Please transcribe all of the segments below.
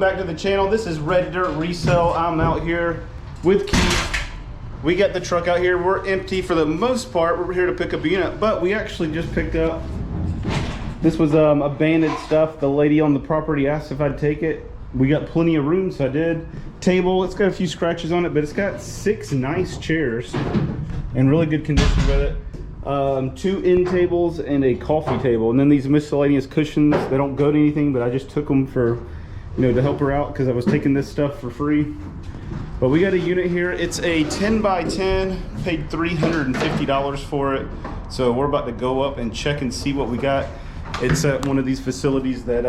back to the channel. This is Red Dirt Resale. I'm out here with Keith. We got the truck out here. We're empty for the most part. We're here to pick up a unit, but we actually just picked up, this was abandoned stuff. The lady on the property asked if I'd take it. We got plenty of room, so I did. Table, it's got a few scratches on it, but it's got 6 nice chairs in really good condition with it. 2 end tables and a coffee table, and then these miscellaneous cushions. They don't go to anything, but I just took them for, you know, to help her out because I was taking this stuff for free. But we got a unit here. It's a 10 by 10, paid $350 for it. So we're about to go up and check and see what we got. It's at one of these facilities that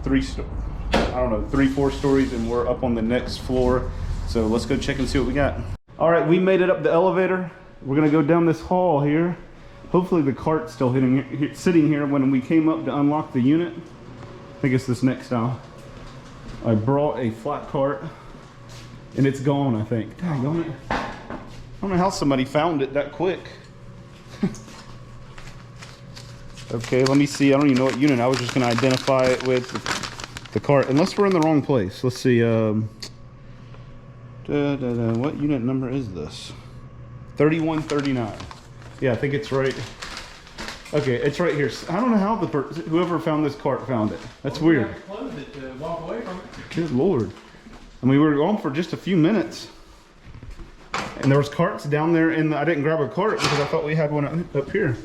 3-4 stories, and we're up on the next floor. So let's go check and see what we got. All right, we made it up the elevator. We're gonna go down this hall here. Hopefully the cart's still sitting here when we came up to unlock the unit. I think it's this next aisle. I brought a flat cart and it's gone, I think. Dang it. I don't know how somebody found it that quick. Okay, let me see. I don't even know what unit. I was just gonna identify it with the cart, unless we're in the wrong place. Let's see. What unit number is this? 3139. Yeah, I think it's right. Okay, it's right here. I don't know how whoever found this cart found it. That's weird. We closed it to walk away from it. Good Lord. I mean, we were gone for just a few minutes. And there was carts down there, and I didn't grab a cart because I thought we had one up here.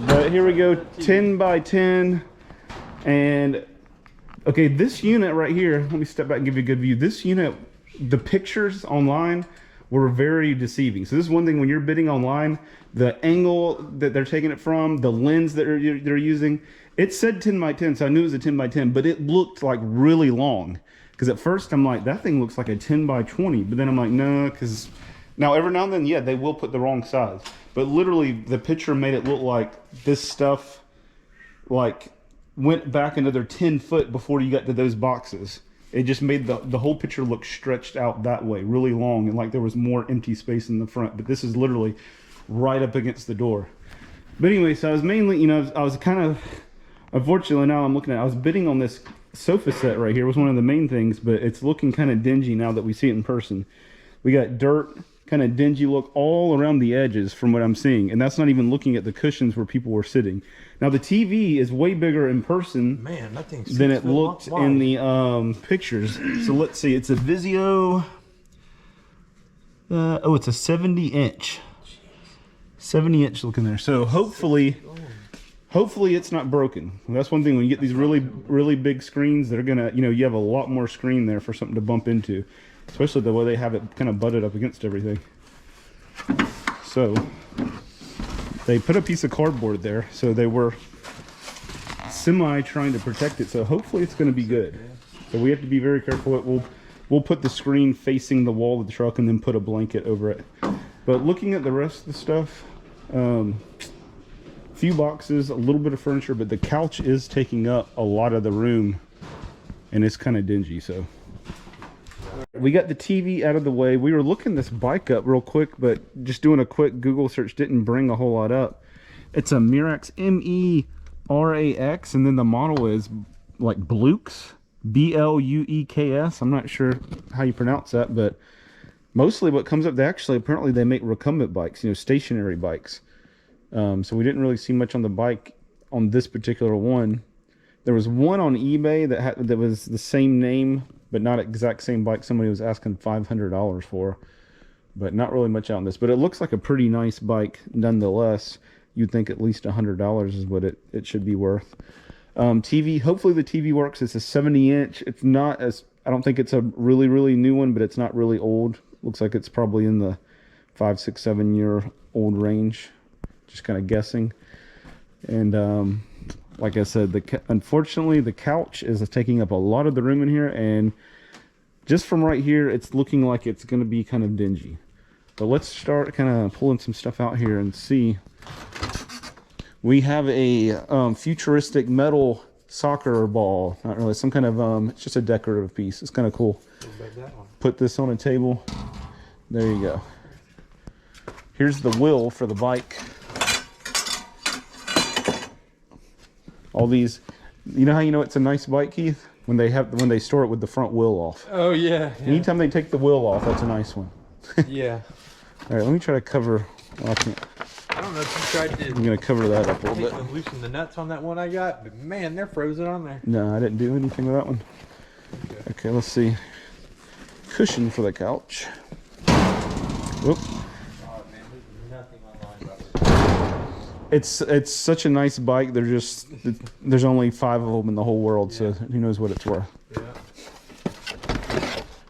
But here we go, 10 by 10. And okay, this unit right here, let me step back and give you a good view. This unit, the pictures online were very deceiving. So this is one thing when you're bidding online, the angle that they're taking it from, the lens that they're using, it said 10 by 10, so I knew it was a 10 by 10, but it looked like really long. Because at first I'm like, that thing looks like a 10 by 20, but then I'm like, no, because now every now and then, yeah, they will put the wrong size. But literally the picture made it look like this stuff like went back another 10 foot before you got to those boxes. It just made the whole picture look stretched out that way, really long, and like there was more empty space in the front. But this is literally right up against the door. But anyway, so I was mainly, you know, I was kind of, unfortunately now I'm looking at, I was bidding on this sofa set right here. It was one of the main things, but it's looking kind of dingy now that we see it in person. We got dirt, kind of dingy look all around the edges from what I'm seeing, and that's not even looking at the cushions where people were sitting. Now the TV is way bigger in person, man, that thing's than it looked in the pictures. So let's see, it's a Vizio. Oh, it's a 70-inch. 70-inch looking there. So hopefully it's not broken. That's one thing when you get these really big screens, they're gonna, you know, you have a lot more screen there for something to bump into. Especially the way they have it kind of butted up against everything. So they put a piece of cardboard there, so they were semi trying to protect it. So hopefully it's going to be good. So we have to be very careful. We'll put the screen facing the wall of the truck and then put a blanket over it. But looking at the rest of the stuff, few boxes, a little bit of furniture, but the couch is taking up a lot of the room, and it's kind of dingy. So we got the TV out of the way. We were looking this bike up real quick, but just doing a quick Google search didn't bring a whole lot up. It's a Mirax M-E-R-A-X, and then the model is like Blukes, B-L-U-E-K-S. I'm not sure how you pronounce that, but mostly what comes up, apparently they make recumbent bikes, you know, stationary bikes. So we didn't really see much on the bike on this particular one. There was one on eBay that was the same name, but not exact same bike. Somebody was asking $500 for, but not really much out on this. But it looks like a pretty nice bike nonetheless. You'd think at least $100 is what it should be worth. TV, hopefully the TV works. It's a 70-inch. It's not as, I don't think it's a really new one, but it's not really old. Looks like it's probably in the 5, 6, 7 year old range. Just kind of guessing. And like I said, unfortunately the couch is taking up a lot of the room in here, and just from right here it's looking like it's going to be kind of dingy. But let's start kind of pulling some stuff out here and see. We have a futuristic metal soccer ball. Not really, some kind of it's just a decorative piece. It's kind of cool. Put this on a table. There you go. Here's the wheel for the bike. All these, you know how you know it's a nice bike, Keith? When they store it with the front wheel off. Oh yeah. Anytime they take the wheel off, that's a nice one. Yeah. All right, let me try to cover. Well, I can't. I don't know if you tried to. I'm gonna cover that up a little bit. Loosen the nuts on that one I got, but man, they're frozen on there. No, I didn't do anything with that one. Okay, let's see. Cushion for the couch. Whoop. Oh man, there's nothing online about it. It's such a nice bike. There's only 5 of them in the whole world, so who knows what it's worth. Yeah.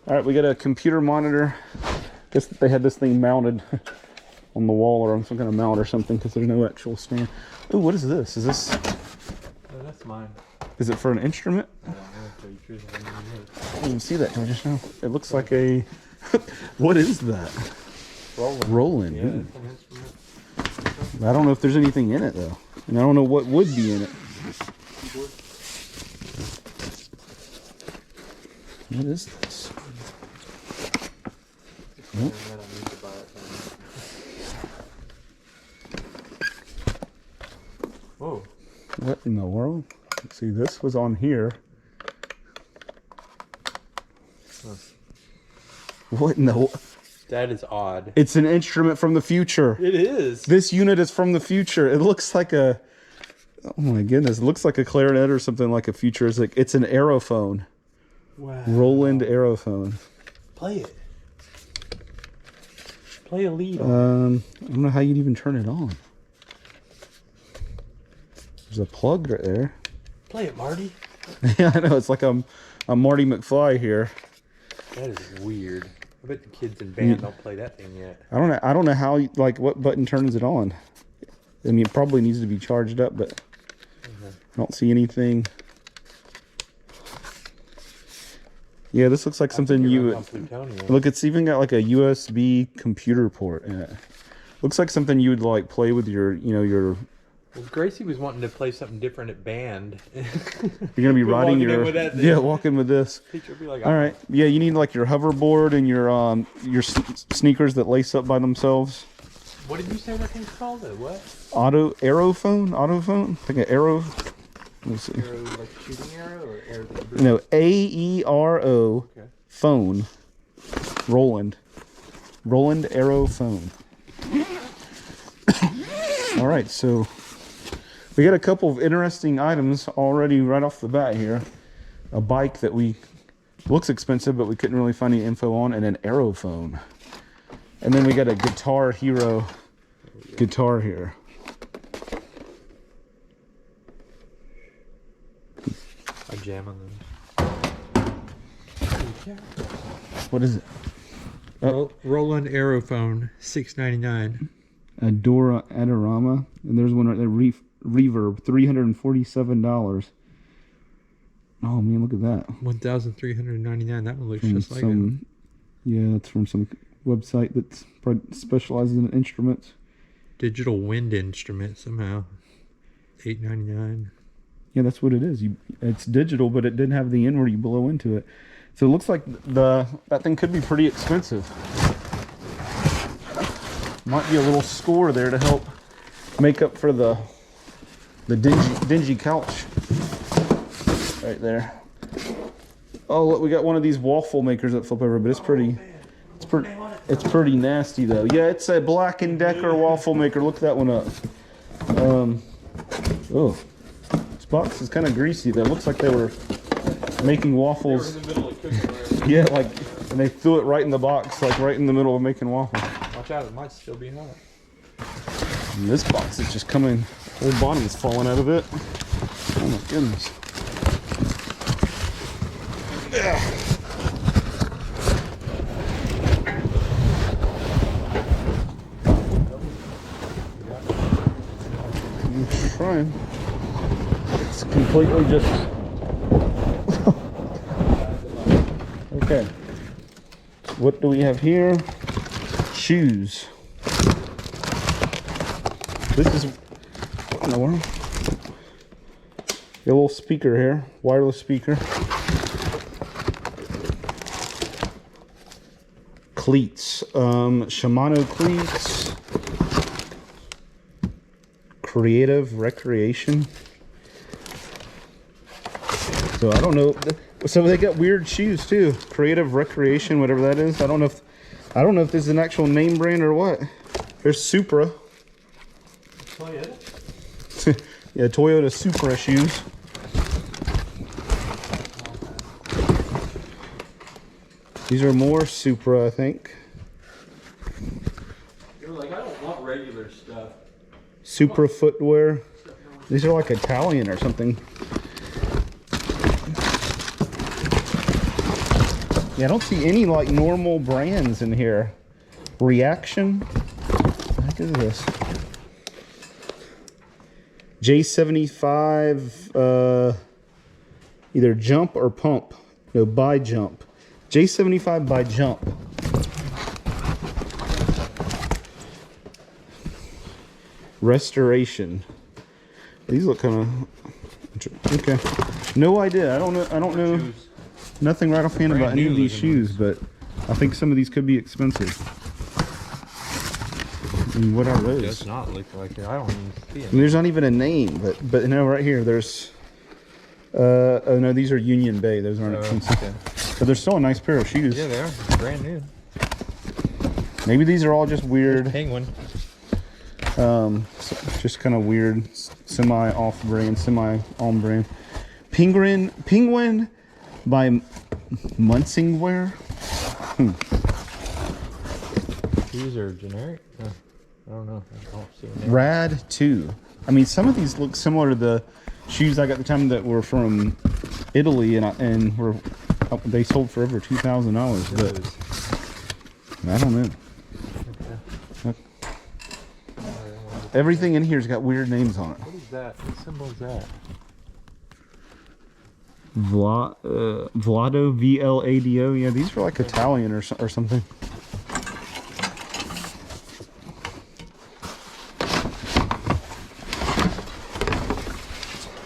All right, we got a computer monitor. Guess they had this thing mounted on the wall or on some kind of mount or something because there's no actual stand. Ooh, what is this? Is this? Oh, that's mine. Is it for an instrument? I don't know, to tell you the truth, I don't even know. I didn't even see that till just now. It looks like a. What is that? Roland. Yeah, Ooh. it's an instrument. I don't know if there's anything in it though, and I don't know what would be in it. Keyboard. What is this? I don't need to buy it, whoa. What in the world? Let's see, this was on here. Huh. What in the? That is odd. It's an instrument from the future. It is. This unit is from the future. It looks like a. Oh my goodness! It looks like a clarinet or something like a futuristic. It's an aerophone. Wow. Roland aerophone. Play it. Play a lead on I don't know how you'd even turn it on. There's a plug right there. Play it, Marty. Yeah, I know. It's like I'm Marty McFly here. That is weird. I bet the kids in band don't play that thing yet. I don't know how, like, what button turns it on. I mean, it probably needs to be charged up, but I don't see anything. Yeah, this looks like something you would... Look, it's even got like a USB computer port in it. Looks like something you would like play with your, your... Well, Gracie was wanting to play something different at band. You're gonna be riding your... Yeah, walking with this. Teacher would be like, all right. Yeah, you need like your hoverboard and your sneakers that lace up by themselves. What did you say that thing's called? A what? Aerophone? Like an arrow. Let's see. Arrow, like a shooting arrow or arrow? No, AERO phone. Roland aerophone. All right, so we got a couple of interesting items already right off the bat here. A bike that looks expensive, but we couldn't really find any info on, and an aerophone. And then we got a Guitar Hero guitar here. I jam on them. What is it? Roland Aerophone, $6.99. Adorama, and there's one right there. Reverb, $347. Oh man, look at that. $1,399. That one looks just like it. Yeah, that's from some website that specializes in instruments. Digital wind instrument somehow. $8.99. Yeah, that's what it is. It's digital, but it didn't have the end where you blow into it. So it looks like that thing could be pretty expensive. Might be a little score there to help make up for the dingy couch right there. Oh, look, we got one of these waffle makers that flip over, but it's pretty nasty though. Yeah, it's a Black & Decker waffle maker. Look that one up. Oh, this box is kind of greasy. That looks like they were making waffles. They were in the middle of cooking. Yeah, like, and they threw it right in the box, like right in the middle of making waffles. Watch out, it might still be hot. And this box is just coming, whole bottom's falling out of it. Oh my goodness. Yeah. I'm trying. It's completely just... Okay. What do we have here? Shoes. This is, what in the world? A little speaker here, wireless speaker. Cleats, Shimano cleats. Creative Recreation. So I don't know. So they got weird shoes too. Creative Recreation, whatever that is. I don't know if this is an actual name brand or what. There's Supra. Toyota? Yeah, Toyota Supra shoes. These are more Supra, I think. You're like, I don't want regular stuff. Supra footwear. These are like Italian or something. Yeah, I don't see any like normal brands in here. Reaction. What is this? J75, either Jump or Pump. No, by Jump. J75 by Jump. Restoration. These look kind of okay. No idea. I don't know. Nothing right offhand about any of these shoes, but I think some of these could be expensive. I mean, what are those? It does not look like it. I don't even see it. I mean, there's not even a name, but no, right here there's. Oh no, these are Union Bay. Those aren't expensive. Okay. But they're still a nice pair of shoes. Yeah, they are. Brand new. Maybe these are all just weird. Penguin. Just kind of weird, semi-off-brand, semi-on-brand. Penguin by Munsingwear. These are generic? I don't know. I don't see them. Rad 2. I mean, some of these look similar to the shoes I got the time that were from Italy, and were they sold for over $2,000. But I don't know. Everything in here's got weird names on it. What is that? What symbol is that? Vlado, VLADO. Yeah, these are like Italian or something.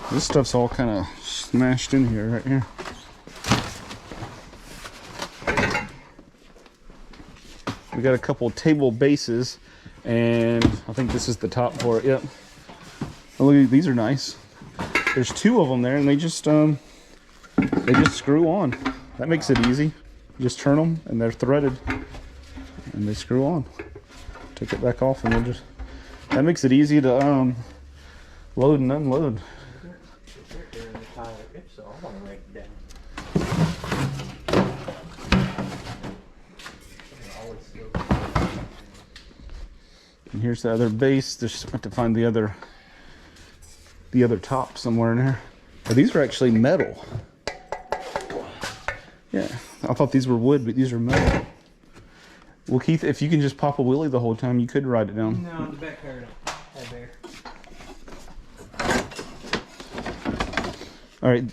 This stuff's all kind of smashed in here, right here. We got a couple table bases, and I think this is the top for it. Yep. Oh, look, these are nice. There's two of them there, and they just screw on. That makes it easy. You just turn them, and they're threaded, and they screw on. Take it back off, and we'll just. That makes it easy to load and unload. And here's the other base. Just have to find the other top somewhere in there. Oh, these are actually metal. Yeah, I thought these were wood, but these are metal. Well, Keith, if you can just pop a wheelie the whole time, you could ride it down. No, the back tire don't have air. All right,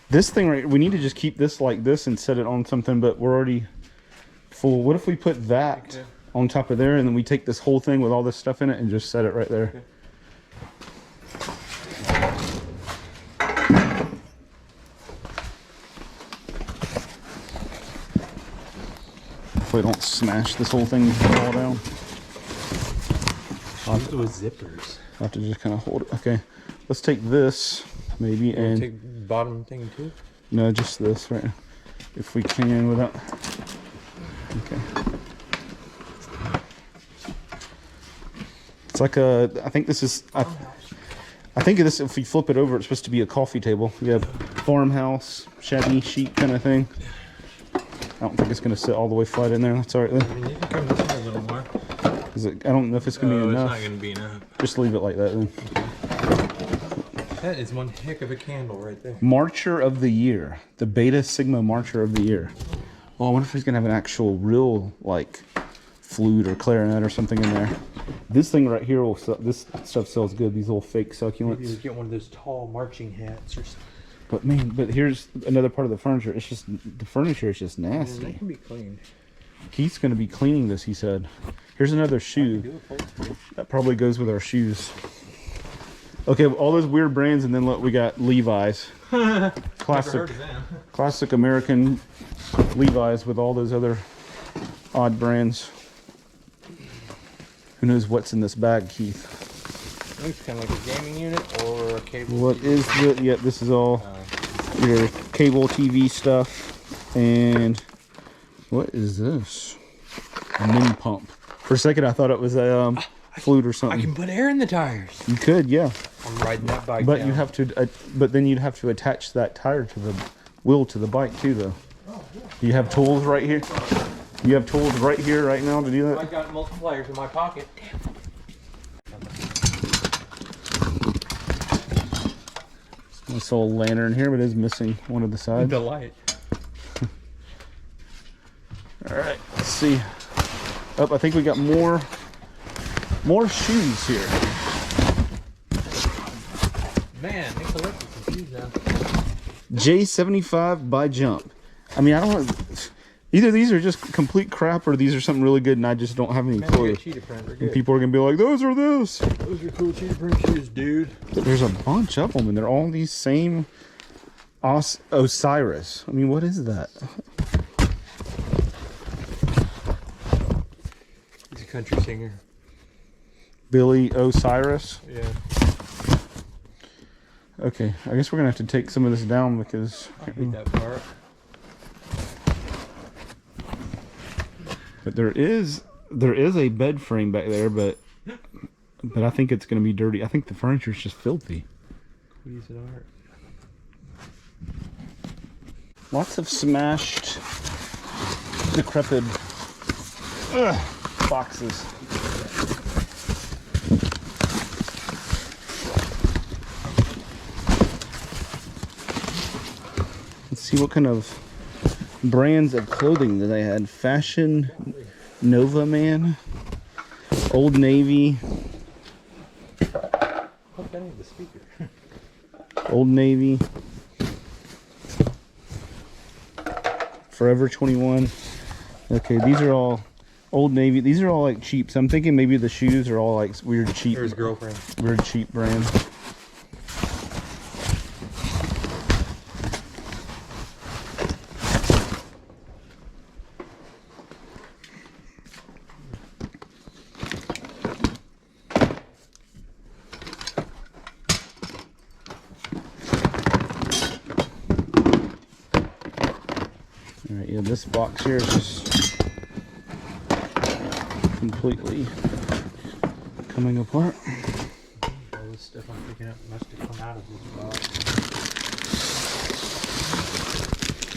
this thing right, we need to just keep this like this and set it on something, but we're already full. What if we put that on top of there, and then we take this whole thing with all this stuff in it and just set it right there? Okay. Hopefully don't smash this whole thing and fall down. Those zippers. I'll have to just kind of hold it. Okay, let's take this maybe and take the bottom thing too? no, just this right now, if we can without. Okay. It's like a. I think this is. I think this. If we flip it over, it's supposed to be a coffee table. We have farmhouse, shabby chic kind of thing. I don't think it's going to sit all the way flat in there. That's all right then. I mean, you can come this way a little more. I don't know if it's going to be enough. It's not going to be enough. Just leave it like that then. That is one heck of a candle right there. Marcher of the Year. The Beta Sigma Marcher of the Year. Oh, I wonder if he's going to have an actual real, like, flute or clarinet or something in there. This thing right here, this stuff sells good. These little fake succulents. Maybe you get one of those tall marching hats or something. But man, here's another part of the furniture. It's just, the furniture is just nasty. That can be cleaned. Keith's going to be cleaning this, he said. Here's another shoe. That probably goes with our shoes. Okay, all those weird brands, and then look, we got Levi's. Classic American Levi's with all those other odd brands. Who knows what's in this bag, Keith? Looks kind of like a gaming unit or a cable. What is the? Yeah, this is all. your cable TV stuff. And what is this? A mini pump. For a second, I thought it was a flute or something. I can put air in the tires. You could, yeah. I'm riding that bike. But down. you have to. But then you'd have to attach that tire to the wheel to the bike too, though. Oh, yeah. You have tools right here. You have tools right here, right now, to do that. I got multipliers in my pocket. I saw a lantern here, but it is missing one of the sides. The light. All right, let's see. Oh, I think we got more shoes here. Man, they collected some shoes now. J75 by Jump. I mean, I don't. Either these are just complete crap, or these are something really good, and I just don't have any clue. Cheetah print. They're And good. people are gonna be like, "Those are this." Those are cool cheetah print shoes, dude. There's a bunch of them, and they're all these same Osiris. I mean, what is that? He's a country singer. Billy Osiris. Yeah. Okay, I guess we're gonna have to take some of this down because. I hate that part. But there is a bed frame back there, but I think it's gonna be dirty. I think the furniture's just filthy. Please and art. Lots of smashed, decrepit boxes. Let's see what kind of brands of clothing that they had. Fashion Nova Man, Old Navy, Hook that into the speaker. Old Navy, Forever 21. Okay, these are all Old Navy. These are all like cheap. So I'm thinking maybe the shoes are all like weird cheap. Or his girlfriend. Weird cheap brand. Alright, yeah, this box here is just completely coming apart. All this stuff I'm picking up must have come out of this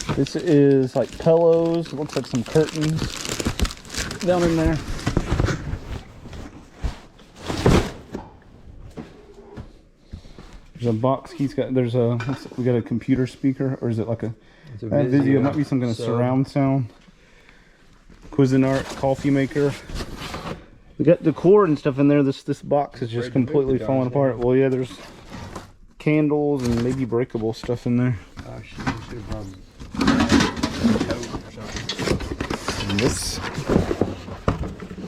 box. This is like pillows. It looks like some curtains down in there. There's a box. We got a computer speaker, or is it like a It's a Vizio? It might be some kind of surround sound. Cuisinart coffee maker. We got the cord and stuff in there. This box is just completely falling apart. Well, yeah, there's candles and maybe breakable stuff in there. Oh, shit, you should have brought And this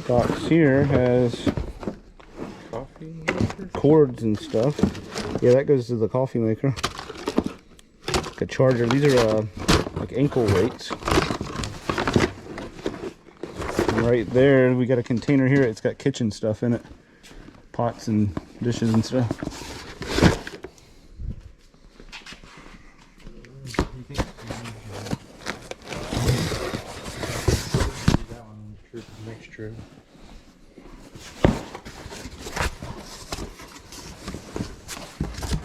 box here has coffee. cords and stuff. Yeah, that goes to the coffee maker. Like a charger. These are like ankle weights. And right there, we got a container here. It's got kitchen stuff in it, pots and dishes and stuff. That one trip next trip.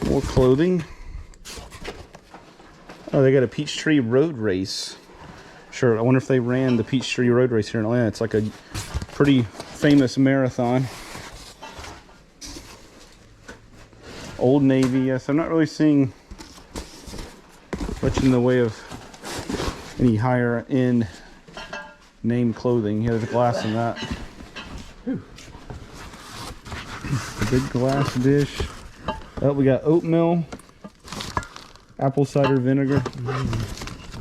More clothing. Oh, they got a Peachtree Road Race shirt. I wonder if they ran the Peachtree Road Race here in Atlanta. It's like a pretty famous marathon. Old Navy, yes. I'm not really seeing much in the way of any higher end name clothing. Yeah, there's glass in that. A big glass dish. Oh, we got oatmeal, apple cider vinegar.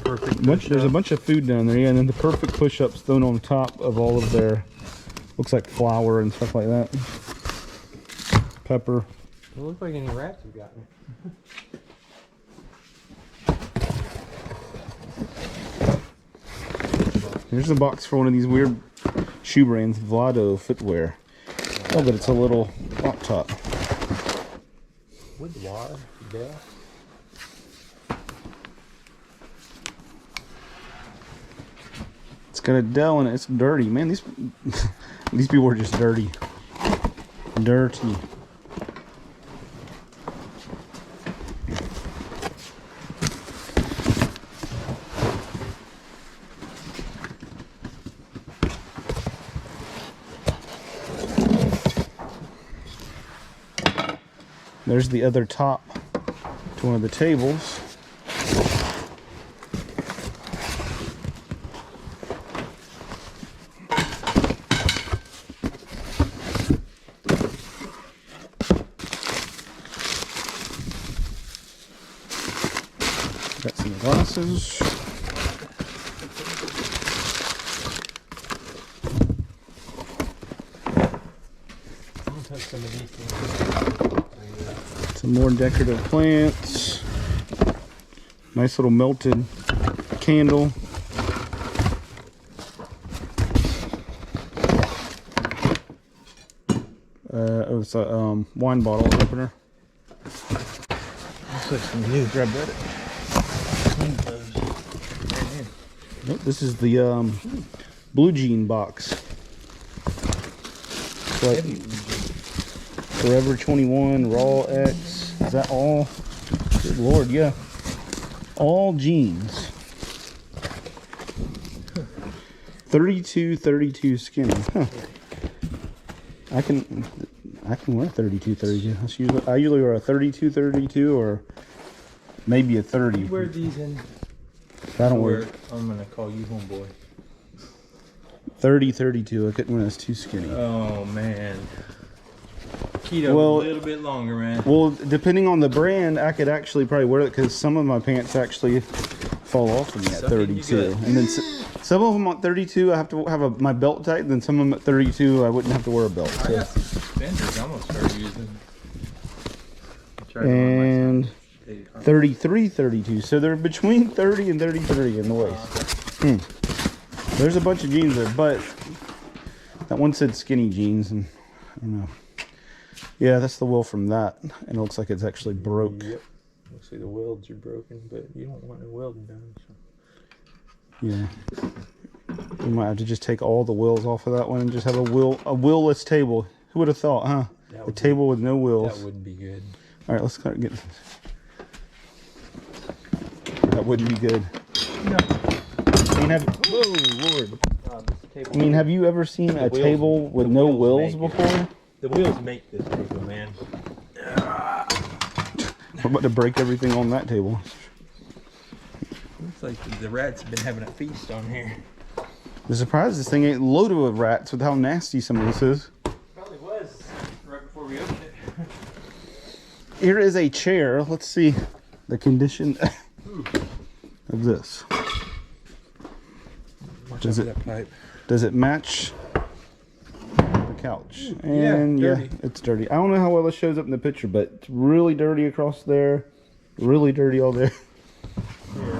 Perfect. There's a bunch of food down there, yeah, and then the perfect push-ups thrown on top of all of their, looks like flour and stuff like that. Pepper. Don't look like any rats you've gotten. Here's a box for one of these weird shoe brands, Vlado footwear. Oh, but it's a little laptop. With wire, gas. It's got a Dell in it. It's dirty, man. These these people are just dirty. Dirty. There's the other top to one of the tables. Got some glasses. I'll touch some of these things. Some more decorative plants. Nice little melted candle. Oh, it's a wine bottle opener. Looks like some new. Grab that. Nope, this is the blue jean box. It's like Forever 21, Raw X. Is that all? Good Lord, yeah. All jeans. 32 skinny. Huh. I can wear 32. I usually wear a 32 or maybe a 30. You wear these in. I don't wear. I'm gonna call you homeboy. 32. I couldn't wear this too skinny. Oh man. Keto Well, a little bit longer, man. Well, depending on the brand, I could actually probably wear it because some of my pants actually fall off of me at 32. And then some of them at 32, I have to have my belt tight. And then some of them at 32, I wouldn't have to wear a belt. I So. got some suspenders I'm gonna start using. And 33, 32. So they're between 30 and 33 in the waist. There's a bunch of jeans there, but that one said skinny jeans, and I don't know. Yeah, that's the wheel from that, and it looks like it's actually broke. Yep. Looks like the welds are broken, but you don't want no welding done. So. Yeah. We might have to just take all the wheels off of that one and just have a wheelless table. Who would have thought, huh? A table with no wheels. That wouldn't be good. All right, let's start getting. That wouldn't be good. No. I mean, whoa, Lord. Have you ever seen a table with no wheels before? The wheels make this table, man. We're about to break everything on that table. Looks like the rats have been having a feast on here. I'm surprised this thing ain't loaded with rats with how nasty some of this is. Probably was right before we opened it. Here is a chair. Let's see the condition of this. Does it match the couch? And yeah, it's dirty. I don't know how well it shows up in the picture, but it's really dirty across there. Really dirty all there. Yeah.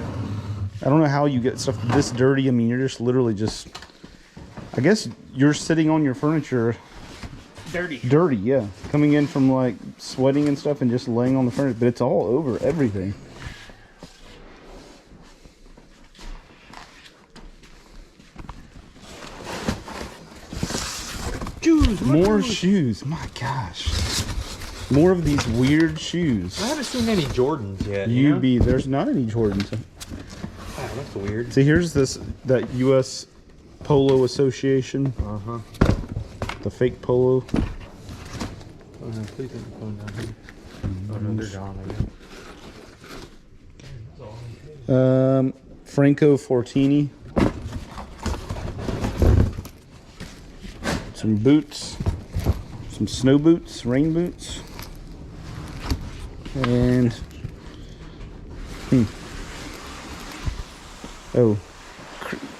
I don't know how you get stuff this dirty. I mean, you're just literally I guess you're sitting on your furniture. Dirty, yeah. Coming in from like sweating and stuff and just laying on the furniture, but it's all over everything. More shoes. My gosh. More of these weird shoes. I haven't seen any Jordans yet. There's not any Jordans. Oh, that's weird. See, here's that U.S. Polo Association. Uh-huh. The fake polo. Oh, no, please don't phone down here. Oh, no, they're gone, I guess. Franco Fortini. Some boots. Some snow boots, rain boots. And oh,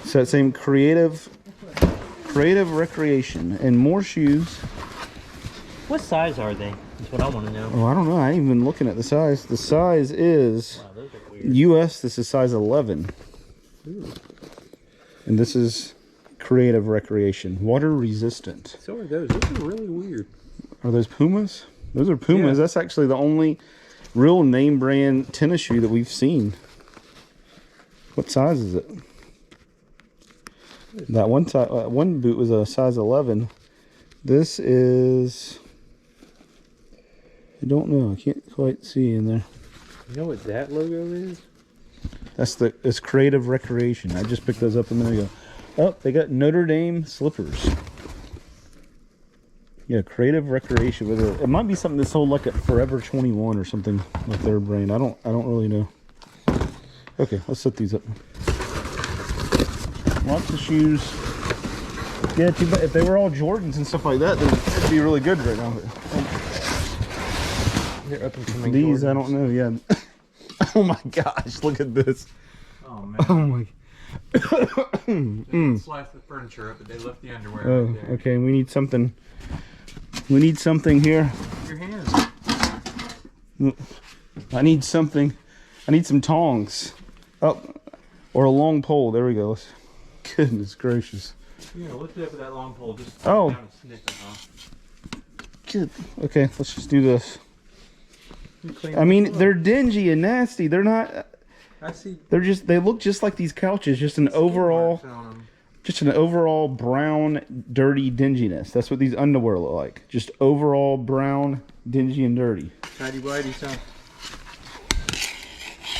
so that same creative recreation and more shoes. What size are they? That's what I want to know. Oh, I don't know. I ain't even looking at the size. The size is Wow, those are weird. US. This is size 11. Ooh. And this is creative recreation, water resistant. So are those. Those are really weird. Are those Pumas? Those are Pumas. Yeah. That's actually the only real name brand tennis shoe that we've seen. What size is it? That one boot was a size 11. This is, I don't know. I can't quite see in there. You know what that logo is? It's Creative Recreation. I just picked those up a minute ago. Oh, they got Notre Dame slippers. Yeah, Creative Recreation. It might be something that's sold like at Forever 21 or something like their brand. I don't really know. Okay, let's set these up. Lots of shoes. Yeah, too bad. If they were all Jordans and stuff like that, then it'd be really good right now. But They're up and coming. these, Jordans. I don't know. Yeah. Oh my gosh! Look at this. Oh man. Oh my. They sliced the furniture up, but they left the underwear Oh, right there. okay. We need something. We need something here. Your hands. I need something. I need some tongs. Oh, or a long pole. There we go. Goodness gracious. You know, lift it up with that long pole. Just Oh. down and sniff it, huh? Good. Okay, let's just do this. You clean I mean, them up. they're dingy and nasty. They're not. I see. They look just like these couches. Just an overall. skid marks on 'em. Just an overall brown, dirty dinginess. That's what these underwear look like. Just overall brown, dingy, and dirty. Tidy whitey, son.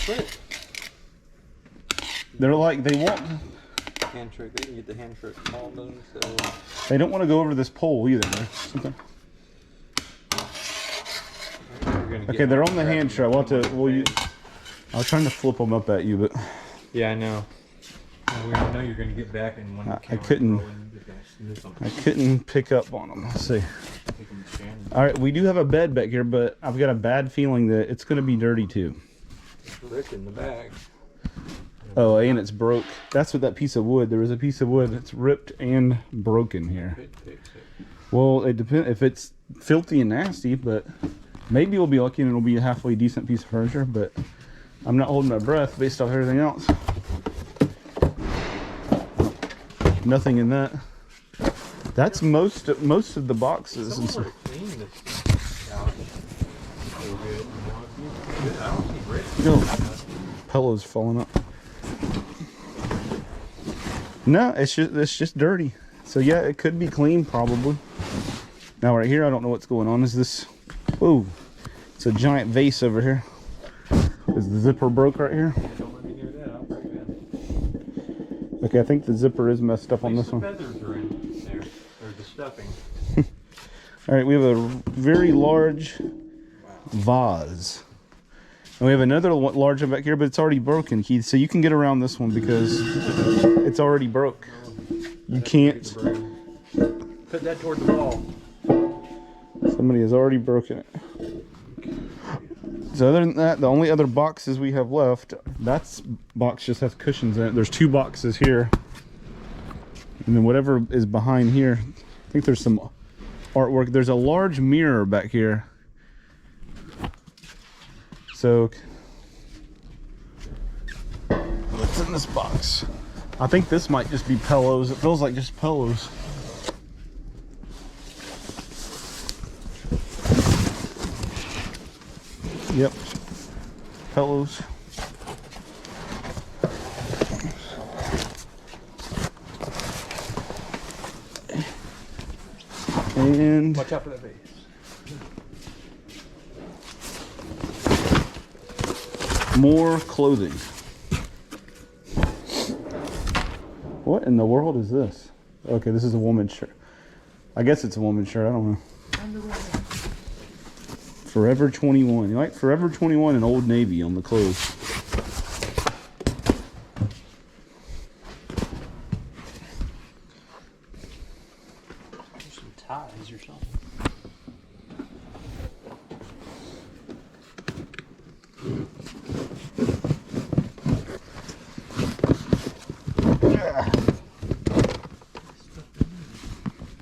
What? They're like, they want. Hand trick. They can get the hand trick all themselves. They don't want to go over this pole either. Something. Okay, they're on the hand tray. We'll have to. I was trying to flip them up at you, but Yeah, I know. We know you're going to get back and when I couldn't. I couldn't pick up on them. Let's see. All right, we do have a bed back here, but I've got a bad feeling that it's going to be dirty too. Ripped in the bag. Oh, and it's broke. That's what that piece of wood. There was a piece of wood that's ripped and broken here. Well, it depends if it's filthy and nasty, but maybe we'll be lucky and it'll be a halfway decent piece of furniture. But I'm not holding my breath based off everything else. Nothing in that. That's most of the boxes. And Someone stuff. would have cleaned this couch so good. You know, I don't see bricks. No, pillows falling up. No, it's just dirty. So yeah, it could be clean probably. Now right here, I don't know what's going on. Is this? Whoa! It's a giant vase over here. Is the zipper broke right here? Don't let me near that. I'll break that. Okay, I think the zipper is messed up on this Some one. feathers are in there. Or the stuffing. All right, we have a very large vase. And we have another large one back here, but it's already broken, Keith. So you can get around this one because it's already broke. You can't. Put that toward the wall. Somebody has already broken it. So other than that, the only other boxes we have left, that box just has cushions in it. There's two boxes here. And then whatever is behind here, I think there's some artwork. There's a large mirror back here. So, what's in this box? I think this might just be pillows. It feels like just pillows. Yep, pillows. And Watch out for that vase. more clothing. What in the world is this? Okay, this is a woman's shirt. I guess it's a woman's shirt. I don't know. Forever 21. You like Forever 21 and Old Navy on the clothes. Some ties or something.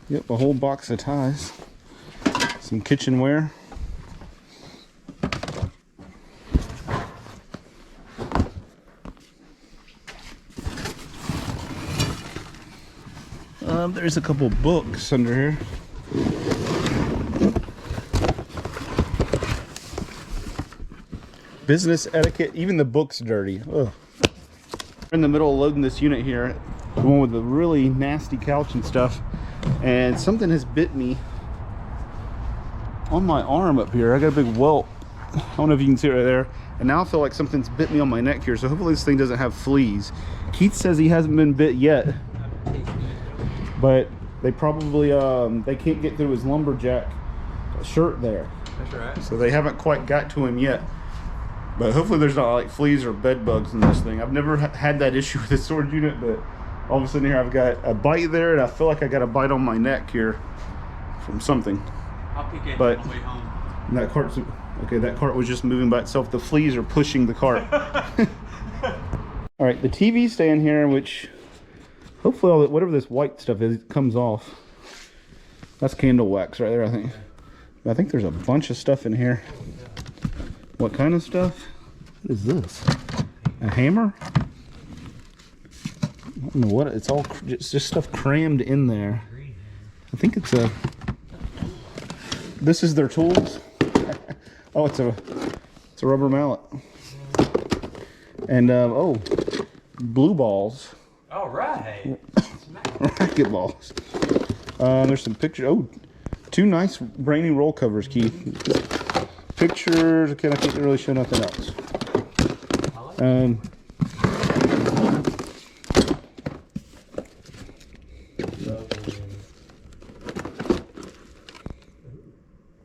Yep, a whole box of ties. Some kitchenware. There's a couple books under here. Business etiquette. Even the book's dirty. Ugh. We're in the middle of loading this unit here. The one with the really nasty couch and stuff. And something has bit me on my arm up here. I got a big welt. I don't know if you can see it right there. And now I feel like something's bit me on my neck here. So hopefully this thing doesn't have fleas. Keith says he hasn't been bit yet. But they probably, they can't get through his lumberjack shirt there. That's right. So they haven't quite got to him yet. But hopefully there's not like fleas or bed bugs in this thing. I've never had that issue with the storage unit, but all of a sudden here I've got a bite there, and I feel like I got a bite on my neck here from something. I'll pick it But on the way home. that cart's okay. That cart was just moving by itself. The fleas are pushing the cart. All right, the TV stand here, which hopefully all whatever this white stuff is comes off. That's candle wax right there, I think. I think there's a bunch of stuff in here. What kind of stuff? What is this? A hammer? I don't know what it's all. It's just stuff crammed in there. I think it's a. This is their tools. Oh, it's a rubber mallet. And oh, blue balls. All right. Racket balls. There's some pictures. Oh, two nice brainy roll covers, Keith. Pictures. Okay, I can't really show nothing else. That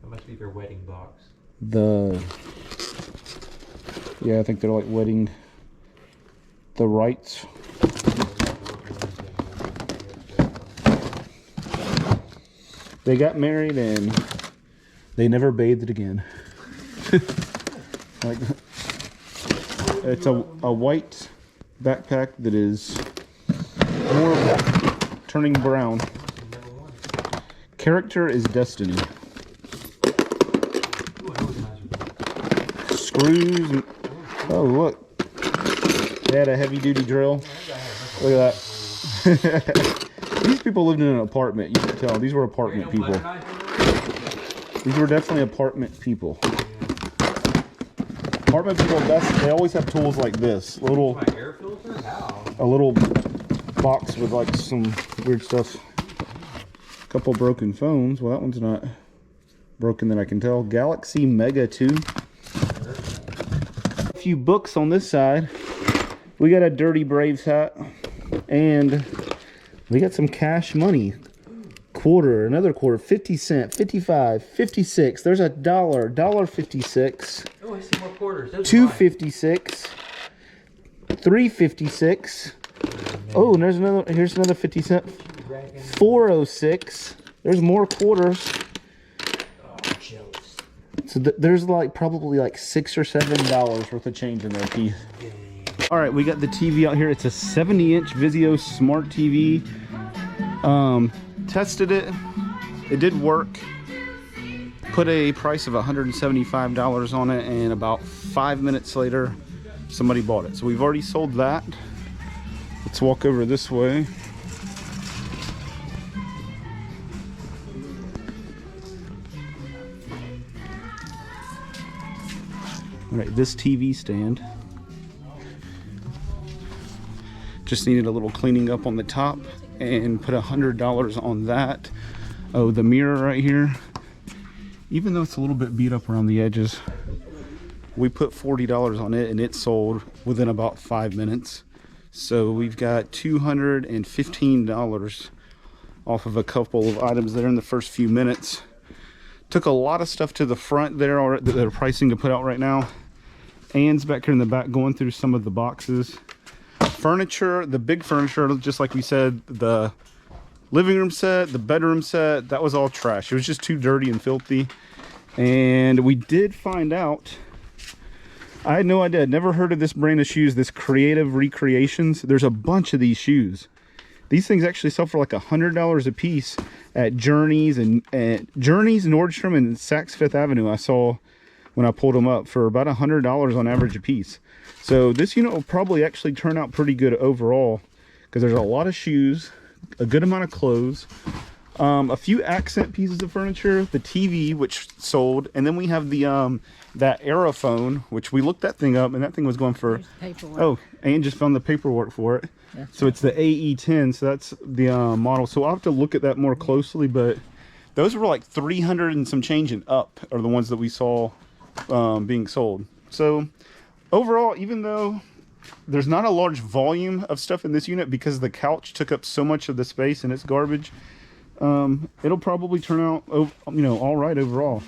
must be their wedding box. Yeah, I think they're like wedding the rights. They got married and they never bathed again. Like, it's a white backpack that is more turning brown. Character is destiny. Screws. And, oh, look. They had a heavy duty drill. Look at that. These people lived in an apartment. You can tell. These were apartment people. These were definitely apartment people. Apartment people, they always have tools like this. A little box with like some weird stuff. A couple broken phones. Well, that one's not broken that I can tell. Galaxy Mega 2. A few books on this side. We got a Dirty Braves hat. And we got some cash money. Quarter, another quarter, 50 cent, 55, 56. There's a dollar, $1.56. Oh, I see more quarters. $2.56. $3.56. Oh, and there's another. Here's another 50 cent. $4.06. There's more quarters. So there's like probably like $6 or $7 worth of change in there, Keith. All right, we got the TV out here. It's a 70-inch Vizio smart TV. Tested it. It did work. Put a price of $175 on it, and about 5 minutes later, somebody bought it. So we've already sold that. Let's walk over this way. All right, this TV stand just needed a little cleaning up on the top, and put $100 on that. Oh, the mirror right here, even though it's a little bit beat up around the edges, we put $40 on it, and it sold within about 5 minutes. So we've got $215 off of a couple of items there in the first few minutes. Took a lot of stuff to the front there that they're pricing to put out right now. Anne's back here in the back going through some of the boxes. Furniture, the big furniture, just like we said, the living room set, the bedroom set, that was all trash. It was just too dirty and filthy. And we did find out, I had no idea, I'd never heard of this brand of shoes, this Creative Recreations. There's a bunch of these shoes. These things actually sell for like $100 a piece at Journeys and Nordstrom and Saks Fifth Avenue. I saw when I pulled them up for about $100 on average a piece. So this unit will probably actually turn out pretty good overall, because there's a lot of shoes, a good amount of clothes, a few accent pieces of furniture, the TV, which sold, and then we have the that Aerophone, which we looked that thing up, and that thing was going for, oh, and just found the paperwork for it. Yeah. So it's the AE10, so that's the model. So I'll have to look at that more closely, but those were like 300 and some change and up are the ones that we saw being sold. So overall, even though there's not a large volume of stuff in this unit because the couch took up so much of the space and it's garbage, it'll probably turn out, you know, all right overall.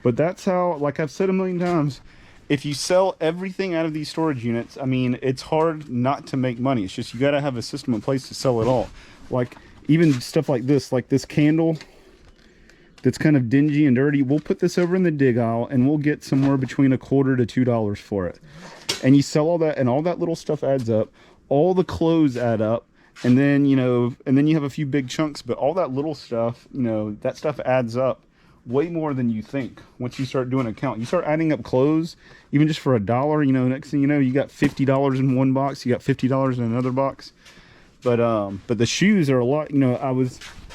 But that's how, like I've said a million times, if you sell everything out of these storage units, I mean, it's hard not to make money. It's just you got to have a system in place to sell it all. Like even stuff like this candle that's kind of dingy and dirty, we'll put this over in the dig aisle and we'll get somewhere between $1 to $2 for it. And you sell all that, and all that little stuff adds up. All the clothes add up, and then, you know, and then you have a few big chunks, but all that little stuff, you know, that stuff adds up way more than you think. Once you start doing a count, you start adding up clothes, even just for $1, you know, next thing you know, you got $50 in one box, you got $50 in another box. But the shoes are a lot, you know,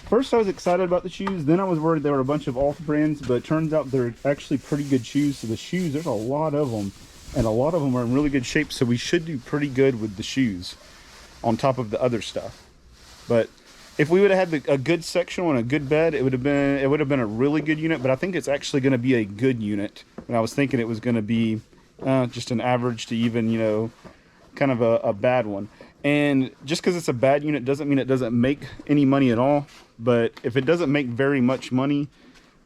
first I was excited about the shoes, then I was worried they were a bunch of off brands, but it turns out they're actually pretty good shoes. So the shoes, there's a lot of them, and a lot of them are in really good shape, so we should do pretty good with the shoes on top of the other stuff. But if we would have had a good sectional and a good bed, it would have been a really good unit. But I think it's actually going to be a good unit. And I was thinking it was going to be just an average to even, you know, kind of a bad one. And just because it's a bad unit doesn't mean it doesn't make any money at all. But if it doesn't make very much money,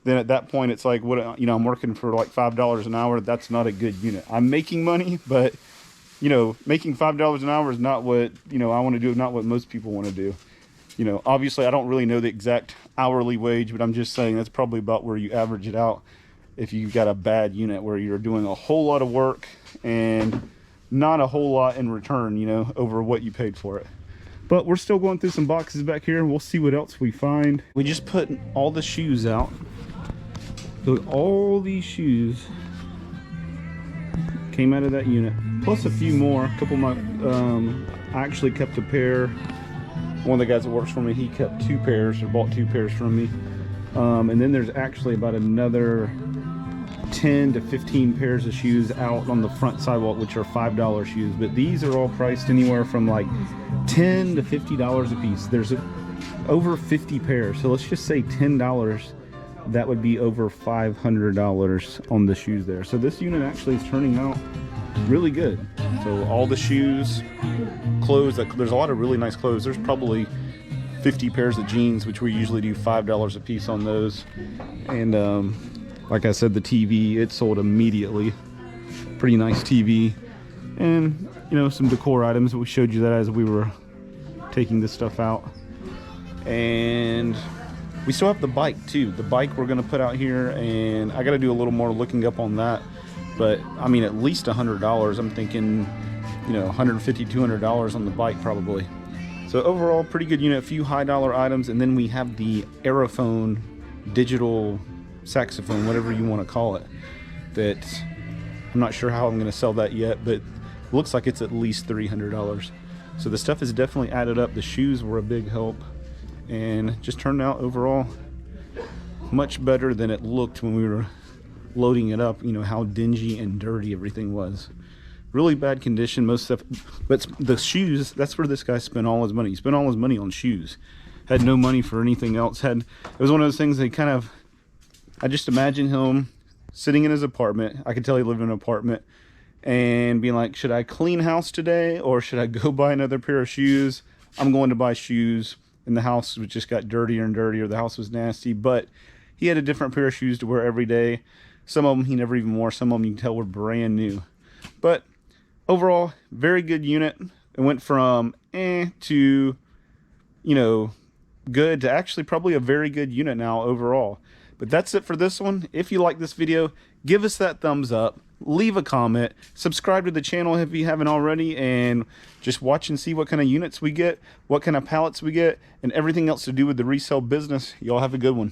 then at that point it's like, what, you know, I'm working for like $5 an hour. That's not a good unit. I'm making money, but, you know, making $5 an hour is not what, you know, I want to do, not what most people want to do. You know, obviously I don't really know the exact hourly wage, but I'm just saying that's probably about where you average it out if you've got a bad unit where you're doing a whole lot of work and not a whole lot in return, you know, over what you paid for it. But we're still going through some boxes back here. We'll see what else we find. We just put all the shoes out. So all these shoes came out of that unit, plus a few more. A couple of my, I actually kept a pair. One of the guys that works for me, he kept 2 pairs or bought 2 pairs from me. And then there's actually about another 10 to 15 pairs of shoes out on the front sidewalk, which are $5 shoes. But these are all priced anywhere from like $10 to $50 a piece. There's over 50 pairs. So let's just say $10. That would be over $500 on the shoes there. So this unit actually is turning out really good. So all the shoes, clothes, there's a lot of really nice clothes. There's probably 50 pairs of jeans, which we usually do $5 a piece on those. And like I said, the TV, it sold immediately. Pretty nice TV. And, you know, some decor items. We showed you that as we were taking this stuff out. And we still have the bike too. The bike we're gonna put out here, and I gotta do a little more looking up on that. But I mean, at least $100. I'm thinking, you know, $150, $200 on the bike probably. So overall, pretty good unit. A few high dollar items, and then we have the Aerophone digital saxophone, whatever you want to call it. That I'm not sure how I'm going to sell that yet, but it looks like it's at least $300. So the stuff has definitely added up. The shoes were a big help, and just turned out overall much better than it looked when we were loading it up. You know how dingy and dirty everything was. Really bad condition, most stuff. But the shoes, that's where this guy spent all his money. He spent all his money on shoes. Had no money for anything else. It was one of those things that kind of, I just imagine him sitting in his apartment. I could tell he lived in an apartment, and being like, should I clean house today or should I go buy another pair of shoes? I'm going to buy shoes. And the house just got dirtier and dirtier. The house was nasty, but he had a different pair of shoes to wear every day. Some of them he never even wore. Some of them you can tell were brand new. But overall, very good unit. It went from to, you know, good to actually probably a very good unit now overall. But that's it for this one. If you like this video, give us that thumbs up, leave a comment, subscribe to the channel if you haven't already, and just watch and see what kind of units we get, what kind of pallets we get, and everything else to do with the resale business. Y'all have a good one.